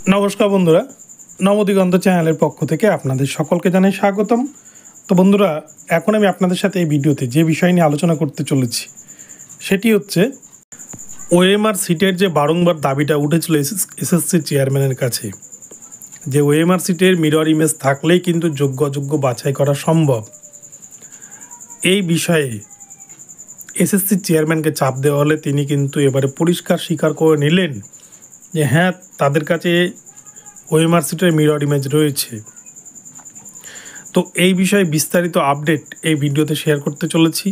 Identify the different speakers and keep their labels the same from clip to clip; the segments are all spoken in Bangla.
Speaker 1: নমস্কার বন্ধুরা, নবদিগন্ত চ্যানেলের পক্ষ থেকে আপনাদের সকলকে জানাই স্বাগতম। তো বন্ধুরা, এখন আমি আপনাদের সাথে এই ভিডিওতে যে বিষয় নিয়ে আলোচনা করতে চলেছি সেটি হচ্ছে ওএমআর সিটের যে বারংবার দাবিটা উঠেছিল এসএসসি চেয়ারম্যানের কাছে, যে ওএমআর সিটের মিরর ইমেজ থাকলেই কিন্তু যোগ্য অযোগ্য বাছাই করা সম্ভব। এই বিষয়ে এসএসসি চেয়ারম্যানকে চাপ দেওয়া হলে তিনি কিন্তু এবারে পরিষ্কার স্বীকার করে নিলেন যে হ্যাঁ, তাদের কাছে ওএমআর সিটের মিরর ইমেজ রয়েছে। তো এই বিষয়ে বিস্তারিত আপডেট এই ভিডিওতে শেয়ার করতে চলেছি।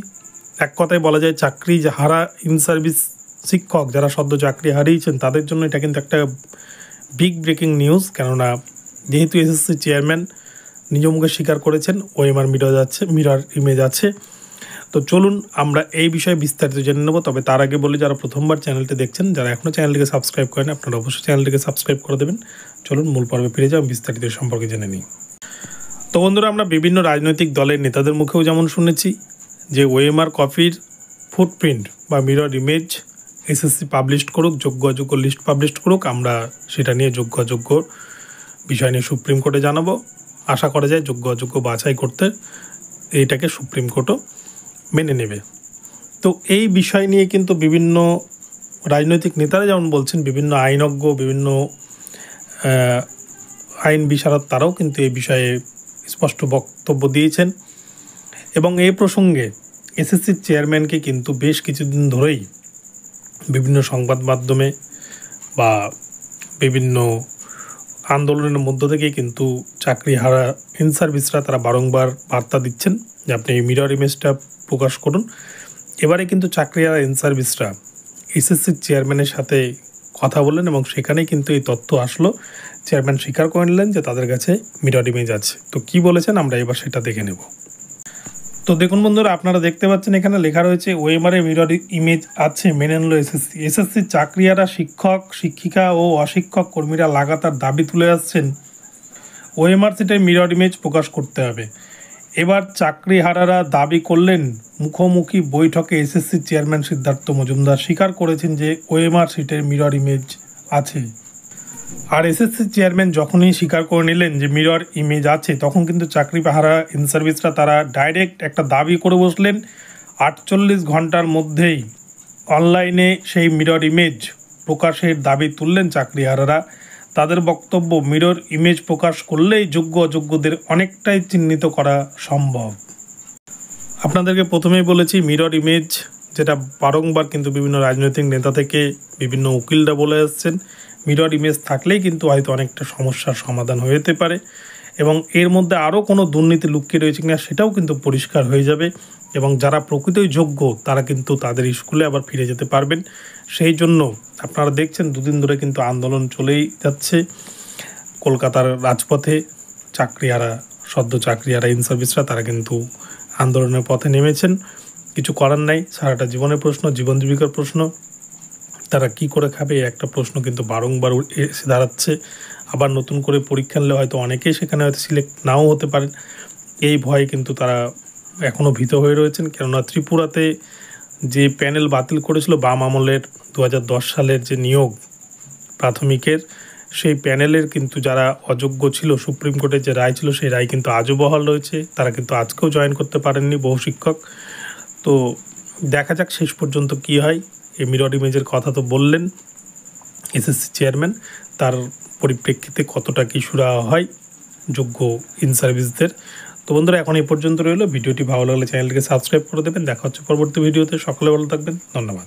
Speaker 1: এক কথায় বলা যায়, চাকরি হারা ইন সার্ভিস শিক্ষক যারা সদ্য চাকরি হারিয়েছেন তাদের জন্য এটা কিন্তু একটা বিগ ব্রেকিং নিউজ। কেননা যেহেতু এসএসসি চেয়ারম্যান নিজ মুখে স্বীকার করেছেন ওএমআর মিরর ইমেজ আছে। তো চলুন আমরা এই বিষয়ে বিস্তারিত জেনে নেব। তবে তার আগে বলি, যারা প্রথমবার চ্যানেলটি দেখছেন, যারা এখনও চ্যানেলটিকে সাবস্ক্রাইব করেন, আপনারা অবশ্যই চ্যানেলটিকে সাবস্ক্রাইব করে দেবেন। চলুন মূল পর্বে ফিরে যাও, বিস্তারিত সম্পর্কে জেনে নিই। তো বন্ধুরা, আমরা বিভিন্ন রাজনৈতিক দলের নেতাদের মুখেও যেমন শুনেছি যে ওএমআর কপির ফুটপ্রিন্ট বা মিরর ইমেজ এসএসসি পাবলিশ করুক, যোগ্য অযোগ্য লিস্ট পাবলিশ করুক, আমরা সেটা নিয়ে যোগ্য অযোগ্য বিষয় নিয়ে সুপ্রিম কোর্টে জানাবো। আশা করা যায় যোগ্য অযোগ্য বাছাই করতে এইটাকে সুপ্রিম কোর্টও মেনে নেবে। তো এই বিষয় নিয়ে কিন্তু বিভিন্ন রাজনৈতিক নেতারা যেমন বলছেন, বিভিন্ন আইনজ্ঞ, বিভিন্ন আইন বিশারদ তারাও কিন্তু এই বিষয়ে স্পষ্ট বক্তব্য দিয়েছেন। এবং এই প্রসঙ্গে এসএসসির চেয়ারম্যানকে কিন্তু বেশ কিছুদিন ধরেই বিভিন্ন সংবাদ মাধ্যমে বা বিভিন্ন আন্দোলনের মধ্য থেকে কিন্তু চাকরি হারা ইন সার্ভিসরা তারা বারংবার বার্তা দিচ্ছেন যে আপনি এই মিরর ইমেজটা প্রকাশ করুন। এবারে কিন্তু চাকরি হারা ইন সার্ভিসরা এসএসসির চেয়ারম্যানের সাথে কথা বললেন এবং সেখানেই কিন্তু এই তথ্য আসলো। চেয়ারম্যান স্বীকার করে নিলেন যে তাদের কাছে মিরর ইমেজ আছে। তো কি বলেছেন আমরা এবার সেটা দেখে নেব। তো দেখুন বন্ধুরা, আপনারা দেখতে পাচ্ছেন এখানে লেখা রয়েছে ওএমআর মিরর ইমেজ আছে, মেনে নিল এসএসসি। এসএসসির চাকরিহারা শিক্ষক, শিক্ষিকা ও অশিক্ষক কর্মীরা লাগাতার দাবি তুলে আসছেন ওএমআর সিটের মিরর ইমেজ প্রকাশ করতে হবে। এবার চাকরিহারারা দাবি করলেন মুখোমুখি বৈঠকে এসএসসি চেয়ারম্যান সিদ্ধার্থ মজুমদার স্বীকার করেছেন যে ওএমআর সিটের মিরর ইমেজ আছে। আর এসএসসি চেয়ারম্যান যখনই স্বীকার করে নিলেন যে মিরর ইমেজ আছে, তখন কিন্তু চাকরি হারা ইন সার্ভিসরা তারা ডাইরেক্ট একটা দাবি করে বসলেন 48 ঘন্টার মধ্যেই অনলাইনে সেই মিরর ইমেজ প্রকাশের দাবি তুললেন চাকরিহারারা। তাদের বক্তব্য, মিরর ইমেজ প্রকাশ করলেই যোগ্য অযোগ্যদের অনেকটাই চিহ্নিত করা সম্ভব। আপনাদেরকে প্রথমেই বলেছি, মিরর ইমেজ যেটা বারংবার কিন্তু বিভিন্ন রাজনৈতিক নেতা থেকে বিভিন্ন উকিলরা বলে আসছেন, মিরর ইমেজ থাকলেই কিন্তু হয়তো অনেকটা সমস্যার সমাধান হয়ে যেতে পারে এবং এর মধ্যে আরও কোনো দুর্নীতি লুকিয়ে রয়েছে কিনা সেটাও কিন্তু পরিষ্কার হয়ে যাবে এবং যারা প্রকৃতই যোগ্য তারা কিন্তু তাদের স্কুলে আবার ফিরে যেতে পারবেন। সেই জন্য আপনারা দেখছেন দুদিন ধরে কিন্তু আন্দোলন চলেই যাচ্ছে কলকাতার রাজপথে। সদ্য চাকরিহারা ইন সার্ভিসরা তারা কিন্তু আন্দোলনের পথে নেমেছেন। কিছু করার নাই, সারাটা জীবনের প্রশ্ন, জীবন জীবিকার প্রশ্ন, তারা কি করে খাবে একটা প্রশ্ন কিন্তু বারংবার এসে দাঁড়াচ্ছে। আবার নতুন করে পরীক্ষা নিলে হয়তো অনেকেই সেখানে হয়তো সিলেক্ট নাও হতে পারেন। এই ভয়ে কিন্তু তারা এখনও ভীত হয়ে রয়েছেন। কেননা ত্রিপুরাতে যে প্যানেল বাতিল করেছিল বাম আমলের 2010 সালের যে নিয়োগ প্রাথমিকের, সেই প্যানেলের কিন্তু যারা অযোগ্য ছিল, সুপ্রিম কোর্টের যে রায় ছিল সেই রায় কিন্তু আজও বহাল রয়েছে। তারা কিন্তু আজকেও জয়েন করতে পারেননি বহু শিক্ষক। তো দেখা যাক শেষ পর্যন্ত কি হয়। এই মিরর ইমেজের কথা তো বললেন এসএসসি চেয়ারম্যান, তার পরিপ্রেক্ষিতে কতটা কি সুরা হয় যোগ্য ইন সার্ভিসদের। তো বন্ধুরা, এখন এই পর্যন্ত রইল। ভিডিওটি ভালো লাগলে চ্যানেলটিকে সাবস্ক্রাইব করে দেবেন। দেখা হচ্ছে পরবর্তী ভিডিওতে। সকলে ভালো থাকবেন। ধন্যবাদ।